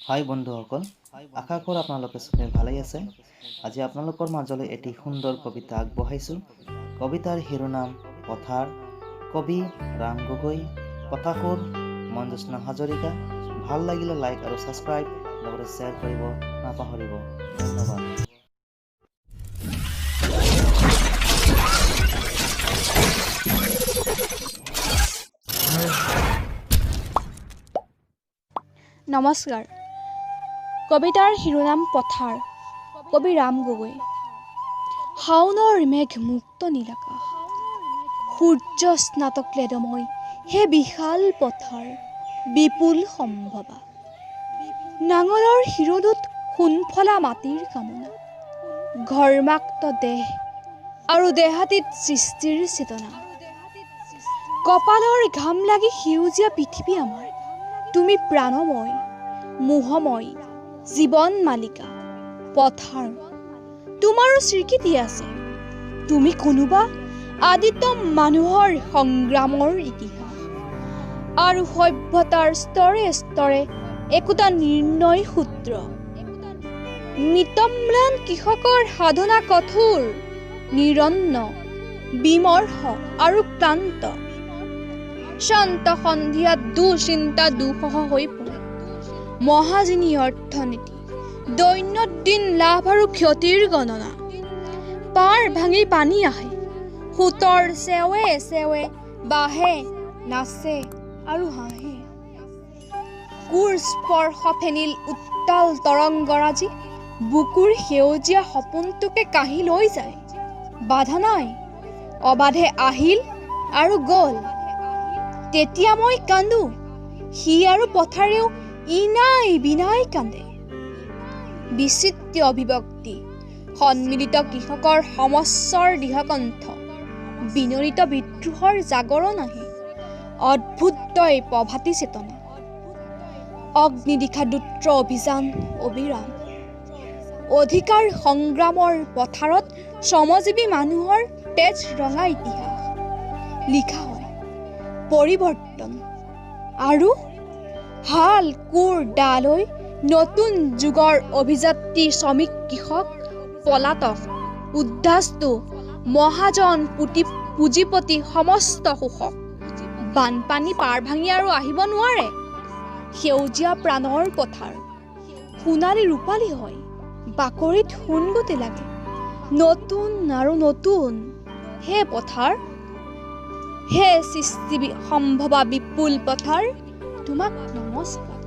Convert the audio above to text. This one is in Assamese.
হাই বন্ধুসকল, আশা কৰোঁ আপোনালোকে চবে ভালেই আছে। আজি আপোনালোকৰ মাজলৈ এটি সুন্দৰ কবিতা আগবঢ়াইছোঁ। কবিতাৰ শিৰোনাম পথাৰ। কবি ৰাম গগৈ, কথাসুৰ মঞ্জুস্না হাজৰিকা। ভাল লাগিলে লাইক আৰু ছাবস্ক্ৰাইব লগতে শ্বেয়াৰ কৰিব নাপাহৰিব। ধন্যবাদ। নমস্কাৰ। কবিতাৰ শিৰোনাম পথাৰ। কবি ৰাম গগৈ। শাওনৰ মেঘ মুক্ত নীলাকাশ, সূৰ্য স্নাতক লেদময় হে বিশাল পথাৰ, বিপুল সম্ভৱা। নাঙলৰ শিৰদূত সোণফলা মাটিৰ কামনা, ঘৰ্মাক্ত দেহ আৰু দেহাতীত সৃষ্টিৰ চেতনা। কপালৰ ঘাম লাগি সেউজীয়া পৃথিৱী আমাৰ, তুমি প্ৰাণময় মোহময় জীৱন মালিকা পথাৰ। তোমাৰো স্বীকৃতি আছে, তুমি কোনোবা আদিতম মানুহৰ সংগ্ৰামৰ ইতিহাস আৰু সভ্যতাৰ স্তৰে স্তৰে একোটা নিৰ্ণয় সূত্ৰ। নিতম্লান কৃষকৰ সাধনা কঠোৰ, নিৰন্ন বিমৰ্ষ আৰু ক্লান্ত। শান্ত সন্ধিয়াত দুশ্চিন্তা দুঃসহ হৈ পৰে মহাজনী অৰ্থনীতি, দৈনন্দিন লাভ আৰু ক্ষতিৰ গণনা। পাৰ ভাঙি পানী আহে, সোঁতৰ চেৱে চেৱে বাঢ়ে নাচে আৰু হাঁহে। কোৰ স্পৰ্শ ফেনিল উত্তাল তৰংগৰাজি, বুকুৰ সেউজীয়া সপোনটোকে কাঢ়ি লৈ যায়। বাধা নাই, অবাধে আহিল আৰু গ'ল। তেতিয়া মই কান্দো, সি আৰু পথাৰেও ইনাই বিনাই কান্দে। বিচিত্ৰ অভিব্যক্তি, সন্মিলিত কৃষকৰ সমস্বৰ দৃঢ়কণ্ঠ, বিনৰিত বিদ্ৰোহৰ জাগৰণ আহে, অদ্ভুতই প্ৰভাতী চেতনা। অগ্নিদিশা দুত্ৰ অভিযান অবিৰাম, অধিকাৰ সংগ্ৰামৰ পথাৰত শ্ৰমজীৱী মানুহৰ তেজ ৰঙা ইতিহাস লিখা হয়। পৰিৱৰ্তন আৰু হাল কোৰ দালৈ নতুন যুগৰ অভিযাত্ৰী শ্ৰমিক কৃষক পলাতক উদ্ধাস্তু মহাজন পুঁজিপতি সমস্ত শোষক। বানপানী পাৰ ভাঙি আৰু আহিব নোৱাৰে, সেউজীয়া প্ৰাণৰ পথাৰ সোণালী ৰূপালী হয়, বাকৰিত সোণগুটি লাগে। নতুন আৰু নতুন হে পথাৰ, হে সৃষ্টি সম্ভৱা বিপুল পথাৰ, তোমাক নমস্কাৰ।